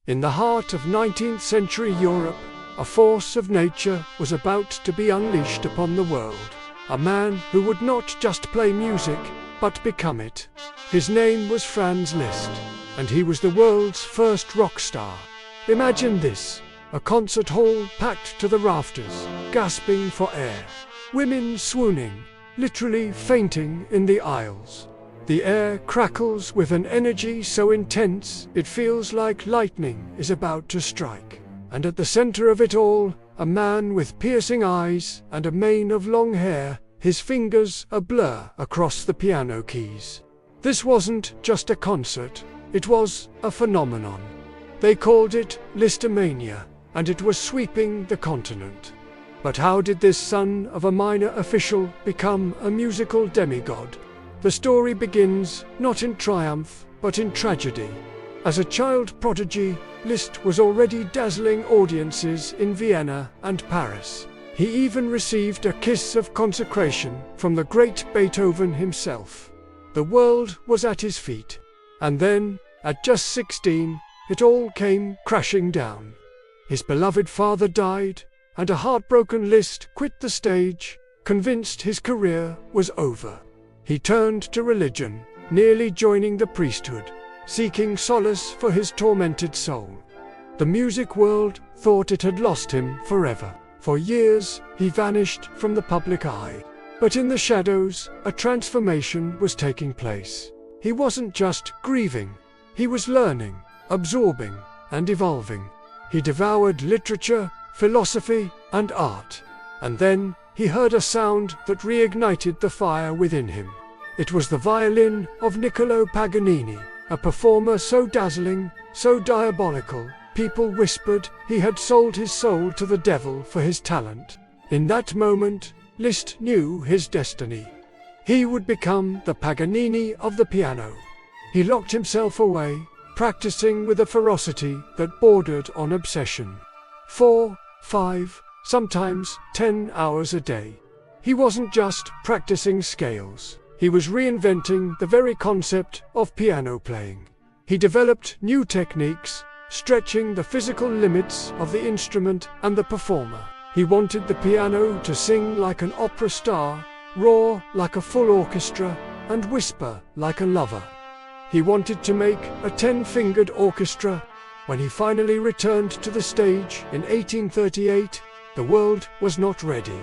In the heart of 19th century Europe, a force of nature was about to be unleashed upon the world. A man who would not just play music, but become it. His name was Franz Liszt, and he was the world's first rock star. Imagine this, a concert hall packed to the rafters, gasping for air. Women swooning, literally fainting in the aisles. The air crackles with an energy so intense it feels like lightning is about to strike. And at the center of it all, a man with piercing eyes and a mane of long hair, his fingers a blur across the piano keys. This wasn't just a concert, it was a phenomenon. They called it Lisztomania, and it was sweeping the continent. But how did this son of a minor official become a musical demigod? The story begins not in triumph, but in tragedy. As a child prodigy, Liszt was already dazzling audiences in Vienna and Paris. He even received a kiss of consecration from the great Beethoven himself. The world was at his feet. And then, at just 16, it all came crashing down. His beloved father died, and a heartbroken Liszt quit the stage, convinced his career was over. He turned to religion, nearly joining the priesthood, seeking solace for his tormented soul. The music world thought it had lost him forever. For years, he vanished from the public eye. But in the shadows, a transformation was taking place. He wasn't just grieving, he was learning, absorbing, and evolving. He devoured literature, philosophy, and art. And then, he heard a sound that reignited the fire within him. It was the violin of Niccolo Paganini, a performer so dazzling, so diabolical, people whispered he had sold his soul to the devil for his talent. In that moment, Liszt knew his destiny. He would become the Paganini of the piano. He locked himself away, practicing with a ferocity that bordered on obsession. 4, 5, sometimes 10 hours a day. He wasn't just practicing scales. He was reinventing the very concept of piano playing. He developed new techniques, stretching the physical limits of the instrument and the performer. He wanted the piano to sing like an opera star, roar like a full orchestra, and whisper like a lover. He wanted to make a 10-fingered orchestra. When he finally returned to the stage in 1838, the world was not ready.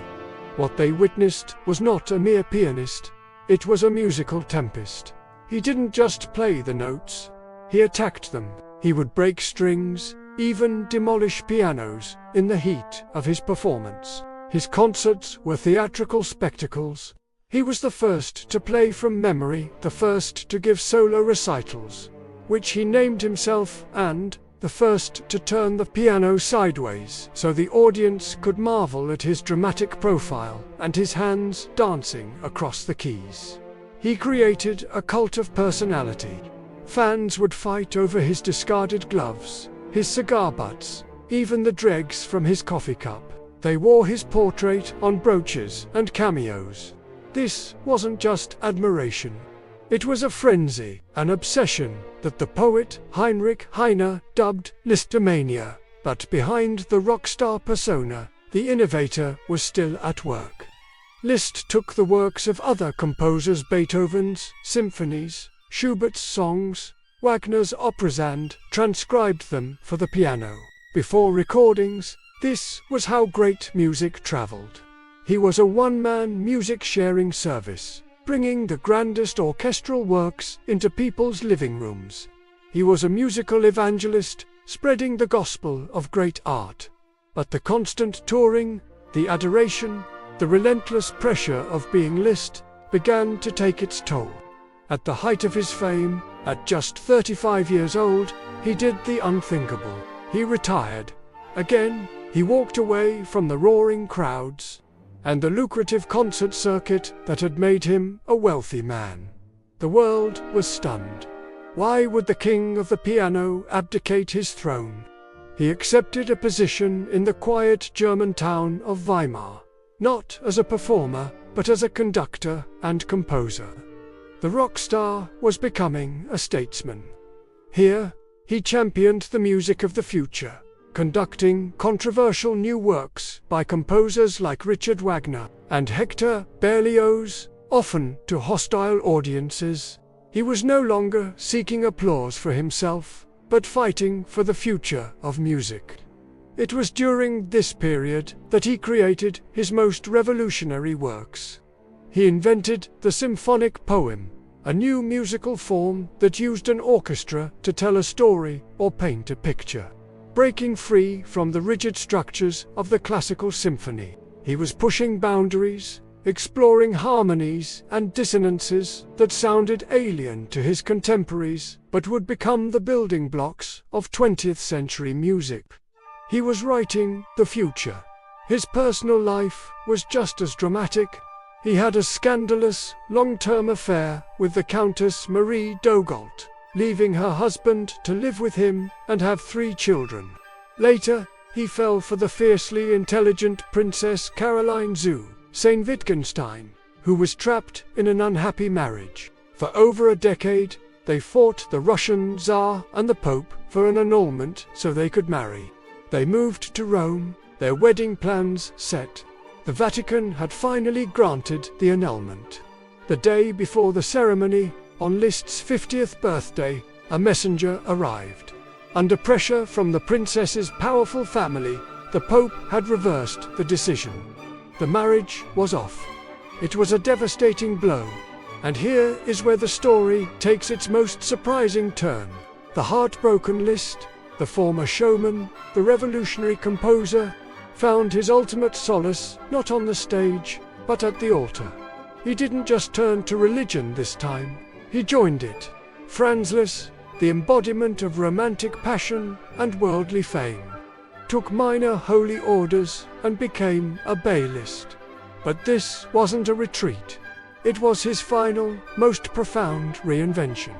What they witnessed was not a mere pianist, it was a musical tempest. He didn't just play the notes, he attacked them. He would break strings, even demolish pianos, in the heat of his performance. His concerts were theatrical spectacles. He was the first to play from memory, the first to give solo recitals, which he named himself, and the first to turn the piano sideways so the audience could marvel at his dramatic profile and his hands dancing across the keys. He created a cult of personality. Fans would fight over his discarded gloves, his cigar butts, even the dregs from his coffee cup. They wore his portrait on brooches and cameos. This wasn't just admiration. It was a frenzy, an obsession that the poet Heinrich Heine dubbed Lisztomania. But behind the rock star persona, the innovator was still at work. Liszt took the works of other composers, Beethoven's symphonies, Schubert's songs, Wagner's operas, and transcribed them for the piano. Before recordings, this was how great music traveled. He was a one-man music-sharing service, bringing the grandest orchestral works into people's living rooms. He was a musical evangelist, spreading the gospel of great art. But the constant touring, the adoration, the relentless pressure of being Liszt began to take its toll. At the height of his fame, at just 35 years old, he did the unthinkable. He retired. Again, he walked away from the roaring crowds and the lucrative concert circuit that had made him a wealthy man. The world was stunned. Why would the king of the piano abdicate his throne? He accepted a position in the quiet German town of Weimar, not as a performer, but as a conductor and composer. The rock star was becoming a statesman. Here, He championed the music of the future, conducting controversial new works by composers like Richard Wagner and Hector Berlioz, often to hostile audiences. He was no longer seeking applause for himself, but fighting for the future of music. It was during this period that he created his most revolutionary works. He invented the symphonic poem, a new musical form that used an orchestra to tell a story or paint a picture. Breaking free from the rigid structures of the classical symphony, he was pushing boundaries, exploring harmonies and dissonances that sounded alien to his contemporaries but would become the building blocks of 20th century music. He was writing the future. His personal life was just as dramatic. He had a scandalous, long-term affair with the Countess Marie d'Agoult, leaving her husband to live with him and have 3 children. Later, he fell for the fiercely intelligent Princess Caroline zu Sayn-Wittgenstein, who was trapped in an unhappy marriage. For over a decade, they fought the Russian Tsar and the Pope for an annulment so they could marry. They moved to Rome, their wedding plans set. The Vatican had finally granted the annulment. The day before the ceremony, on Liszt's 50th birthday, a messenger arrived. Under pressure from the princess's powerful family, the Pope had reversed the decision. The marriage was off. It was a devastating blow. And here is where the story takes its most surprising turn. The heartbroken Liszt, the former showman, the revolutionary composer, found his ultimate solace not on the stage, but at the altar. He didn't just turn to religion this time, he joined it. Franz Liszt, the embodiment of romantic passion and worldly fame, took minor holy orders and became a Liszt. But this wasn't a retreat. It was his final, most profound reinvention.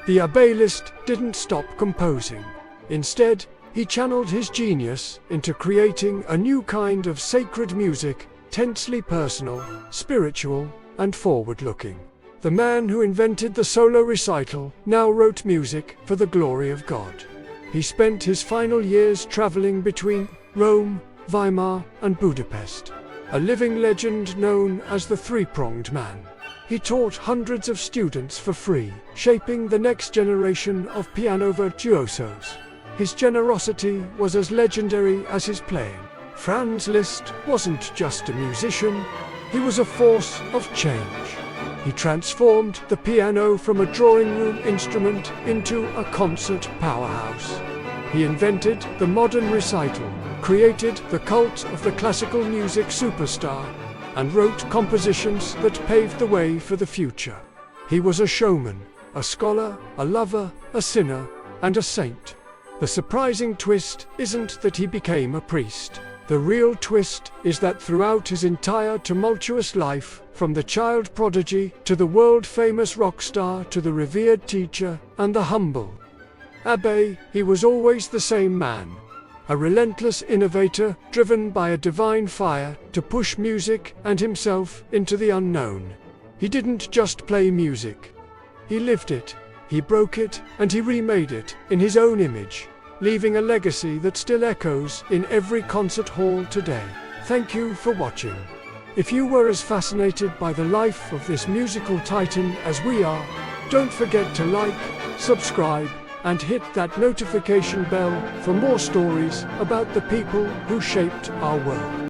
The Liszt didn't stop composing. Instead, he channeled his genius into creating a new kind of sacred music, tensely personal, spiritual, and forward-looking. The man who invented the solo recital now wrote music for the glory of God. He spent his final years traveling between Rome, Weimar, and Budapest, a living legend known as the Three-Pronged Man. He taught hundreds of students for free, shaping the next generation of piano virtuosos. His generosity was as legendary as his playing. Franz Liszt wasn't just a musician, he was a force of change. He transformed the piano from a drawing room instrument into a concert powerhouse. He invented the modern recital, created the cult of the classical music superstar, and wrote compositions that paved the way for the future. He was a showman, a scholar, a lover, a sinner, and a saint. The surprising twist isn't that he became a priest. The real twist is that throughout his entire tumultuous life, from the child prodigy to the world-famous rock star to the revered teacher and the humble abbé, he was always the same man. A relentless innovator driven by a divine fire to push music and himself into the unknown. He didn't just play music. He lived it, he broke it, and he remade it in his own image, leaving a legacy that still echoes in every concert hall today. Thank you for watching. If you were as fascinated by the life of this musical titan as we are, don't forget to like, subscribe, and hit that notification bell for more stories about the people who shaped our world.